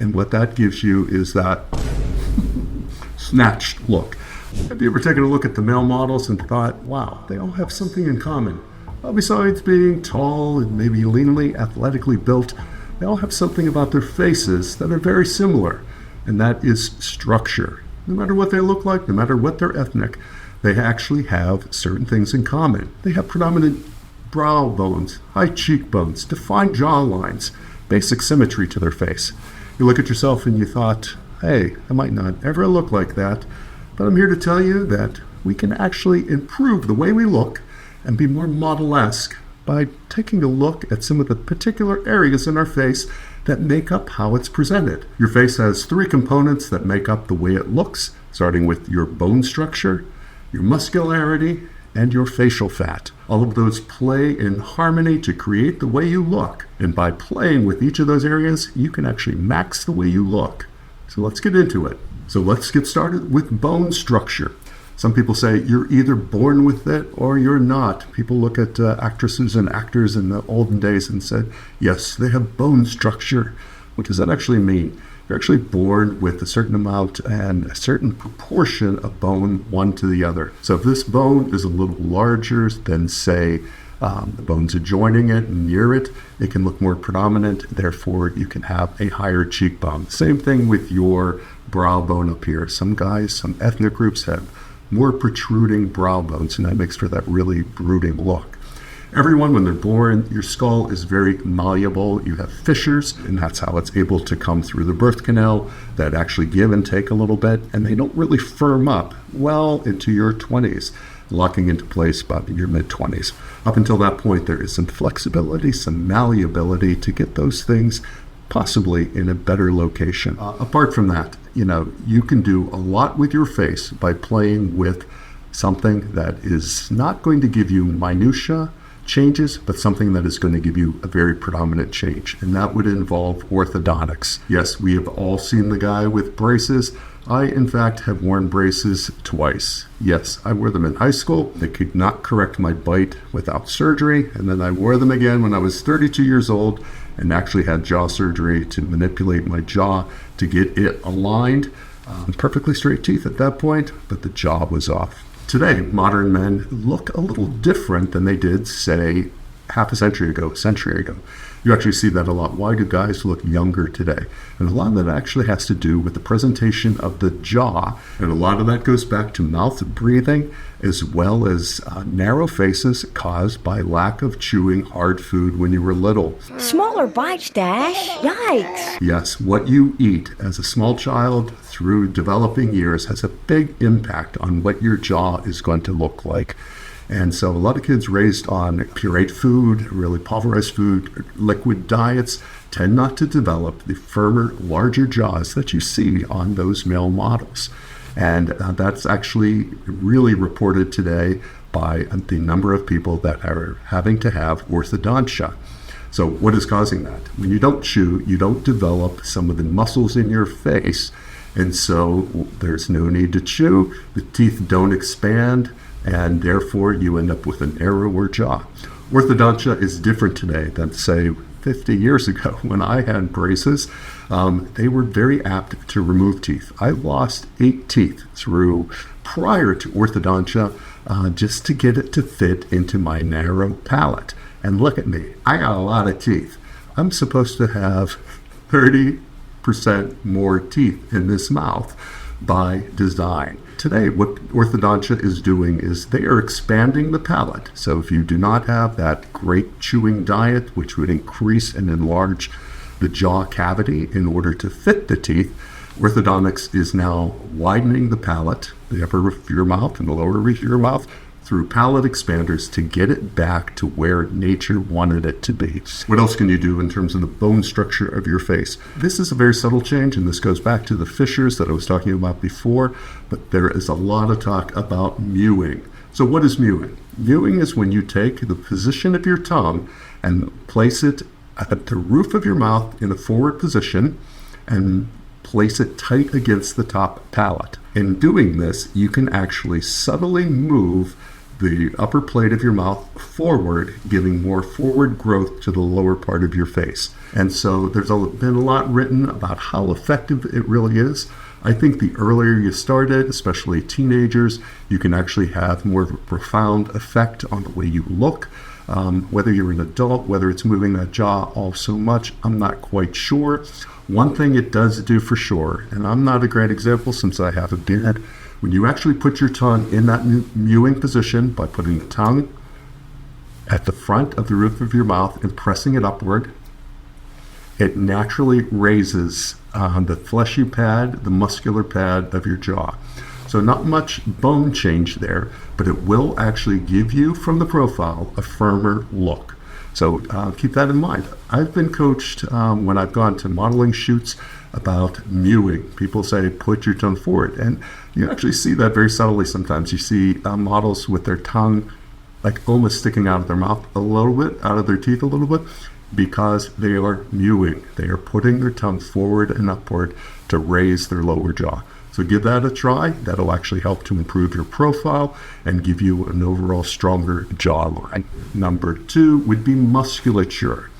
And what that gives you is that snatched look. Have you ever taken a look at the male models and thought, wow, they all have something in common? Well, besides being tall and maybe leanly, athletically built, they all have something about their faces that are very similar, and that is structure. No matter what they look like, no matter what they're ethnic, they actually have certain things in common. They have predominant brow bones, high cheekbones, defined jaw lines, basic symmetry to their face. You look at yourself and you thought, hey, I might not ever look like that, but I'm here to tell you that we can actually improve the way we look and be more model-esque by taking a look at some of the particular areas in our face that make up how it's presented. Your face has 3 components that make up the way it looks, starting with your bone structure, your muscularity, and your facial fat. All of those play in harmony to create the way you look. And by playing with each of those areas, you can actually max the way you look. So let's get into it. So let's get started with bone structure. Some people say you're either born with it or you're not. People look at actresses and actors in the olden days and said, yes, they have bone structure. What does that actually mean? You're actually born with a certain amount and a certain proportion of bone one to the other. So if this bone is a little larger than, say, the bones adjoining it, near it, it can look more predominant. Therefore, you can have a higher cheekbone. Same thing with your brow bone up here. Some guys, some ethnic groups have more protruding brow bones, and that makes for that really brooding look. Everyone, when they're born, your skull is very malleable. You have fissures, and that's how it's able to come through the birth canal that actually give and take a little bit, and they don't really firm up well into your 20s, locking into place about your mid-20s. Up until that point, there is some flexibility, some malleability to get those things possibly in a better location. Apart from that, you can do a lot with your face by playing with something that is not going to give you minutia changes, but something that is going to give you a very predominant change, and that would involve orthodontics. Yes, we have all seen the guy with braces. I, in fact, have worn braces twice. Yes, I wore them in high school. They could not correct my bite without surgery, and then I wore them again when I was 32 years old and actually had jaw surgery to manipulate my jaw to get it aligned. Perfectly straight teeth at that point, but the jaw was off. Today, modern men look a little different than they did, say, half a century ago, a century ago. You actually see that a lot. Why do guys look younger today? And a lot of that actually has to do with the presentation of the jaw. And a lot of that goes back to mouth breathing, as well as narrow faces caused by lack of chewing hard food when you were little. Smaller bites, Dash. Yikes. Yes, what you eat as a small child through developing years has a big impact on what your jaw is going to look like. And so a lot of kids raised on pureed food, really pulverized food, liquid diets, tend not to develop the firmer, larger jaws that you see on those male models. And that's actually really reported today by the number of people that are having to have orthodontia. So what is causing that? When you don't chew, you don't develop some of the muscles in your face. And so there's no need to chew. The teeth don't expand, and therefore you end up with a narrower jaw. Orthodontia is different today than, say, 50 years ago when I had braces. They were very apt to remove teeth. I lost 8 teeth prior to orthodontia just to get it to fit into my narrow palate. And look at me, I got a lot of teeth. I'm supposed to have 30% more teeth in this mouth by design. Today, what orthodontia is doing is they are expanding the palate. So if you do not have that great chewing diet, which would increase and enlarge the jaw cavity in order to fit the teeth, orthodontics is now widening the palate, the upper roof of your mouth and the lower roof of your mouth, through palate expanders to get it back to where nature wanted it to be. What else can you do in terms of the bone structure of your face? This is a very subtle change, and this goes back to the fissures that I was talking about before, but there is a lot of talk about mewing. So what is mewing? Mewing is when you take the position of your tongue and place it at the roof of your mouth in a forward position and place it tight against the top palate. In doing this, you can actually subtly move the upper plate of your mouth forward, giving more forward growth to the lower part of your face. And so there's been a lot written about how effective it really is. I think the earlier you started, especially teenagers, you can actually have more of a profound effect on the way you look. Whether you're an adult, whether it's moving that jaw all so much, I'm not quite sure. One thing it does do for sure, and I'm not a great example since I have a beard, when you actually put your tongue in that mewing position by putting the tongue at the front of the roof of your mouth and pressing it upward, it naturally raises the fleshy pad, the muscular pad of your jaw. So not much bone change there, but it will actually give you, from the profile, a firmer look. So keep that in mind. I've been coached when I've gone to modeling shoots about mewing. People say, put your tongue forward. And you actually see that very subtly sometimes. You see models with their tongue like almost sticking out of their mouth a little bit, out of their teeth a little bit, because they are mewing. They are putting their tongue forward and upward to raise their lower jaw. So give that a try. That'll actually help to improve your profile and give you an overall stronger jawline. Number 2 would be musculature.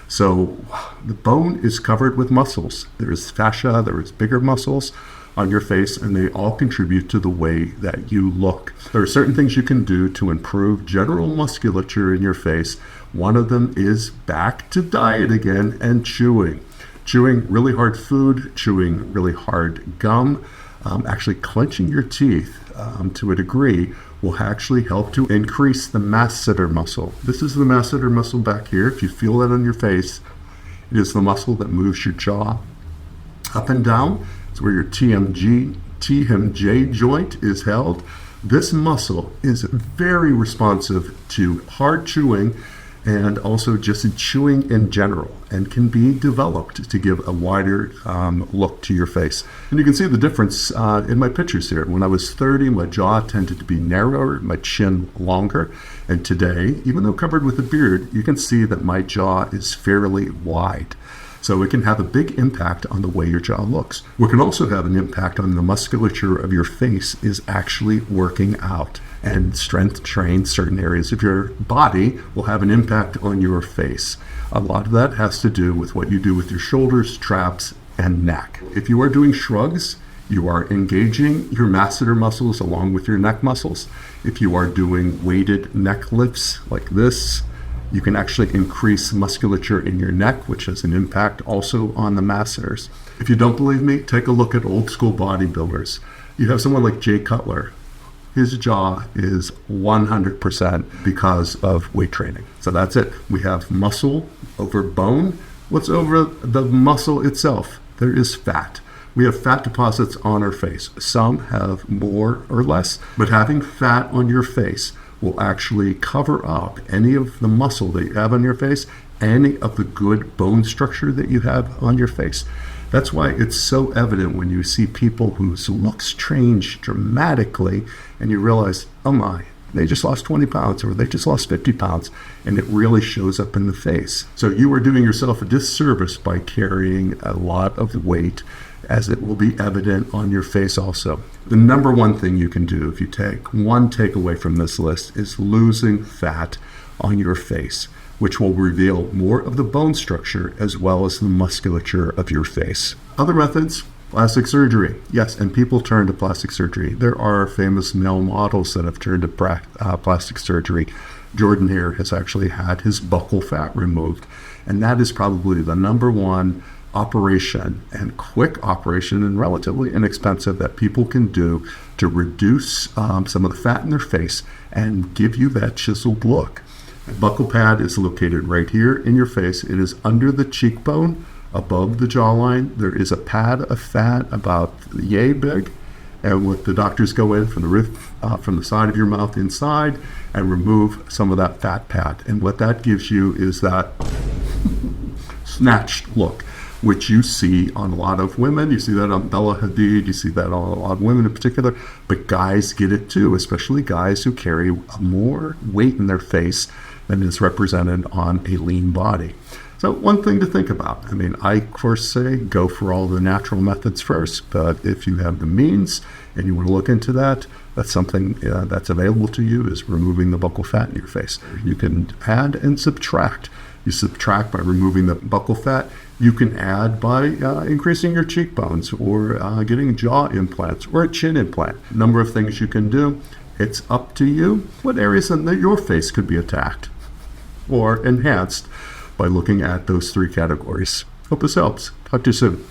So the bone is covered with muscles. There is fascia, there is bigger muscles on your face, and they all contribute to the way that you look. There are certain things you can do to improve general musculature in your face. One of them is back to diet again and chewing. Chewing really hard food, chewing really hard gum, actually clenching your teeth to a degree will actually help to increase the masseter muscle. This is the masseter muscle back here. If you feel that on your face, it is the muscle that moves your jaw up and down. It's where your TMJ joint is held. This muscle is very responsive to hard chewing and also just chewing in general, and can be developed to give a wider look to your face. And you can see the difference in my pictures here. When I was 30, my jaw tended to be narrower, my chin longer, and today, even though covered with a beard, you can see that my jaw is fairly wide. So it can have a big impact on the way your jaw looks. What can also have an impact on the musculature of your face is actually working out. And strength train certain areas of your body will have an impact on your face. A lot of that has to do with what you do with your shoulders, traps, and neck. If you are doing shrugs, you are engaging your masseter muscles along with your neck muscles. If you are doing weighted neck lifts like this, you can actually increase musculature in your neck, which has an impact also on the masseters. If you don't believe me, take a look at old school bodybuilders. You have someone like Jay Cutler. His jaw is 100% because of weight training. So that's it. We have muscle over bone. What's over the muscle itself? There is fat. We have fat deposits on our face. Some have more or less, but having fat on your face will actually cover up any of the muscle that you have on your face, any of the good bone structure that you have on your face. That's why it's so evident when you see people whose looks change dramatically and you realize, oh my, they just lost 20 pounds or they just lost 50 pounds, and it really shows up in the face. So you are doing yourself a disservice by carrying a lot of weight, as it will be evident on your face also. The number one thing you can do, if you take one takeaway from this list, is losing fat on your face, which will reveal more of the bone structure as well as the musculature of your face. Other methods, plastic surgery. Yes, and people turn to plastic surgery. There are famous male models that have turned to plastic surgery. Jordan here has actually had his buccal fat removed, and that is probably the number one operation, and quick operation, and relatively inexpensive, that people can do to reduce some of the fat in their face and give you that chiseled look. The buccal pad is located right here in your face. It is under the cheekbone, above the jawline. There is a pad of fat about yay big, and what the doctors go in from the roof, from the side of your mouth inside, and remove some of that fat pad. And what that gives you is that snatched look, which you see on a lot of women. You see that on Bella Hadid, you see that on a lot of women in particular, but guys get it too, especially guys who carry more weight in their face than is represented on a lean body. So one thing to think about. I mean, I of course say go for all the natural methods first, but if you have the means and you want to look into that, that's something that's available to you, is removing the buccal fat in your face. You can add and subtract. You subtract by removing the buccal fat. You can add by increasing your cheekbones, or getting jaw implants or a chin implant. Number of things you can do. It's up to you what areas in your face could be attacked or enhanced by looking at those 3 categories. Hope this helps. Talk to you soon.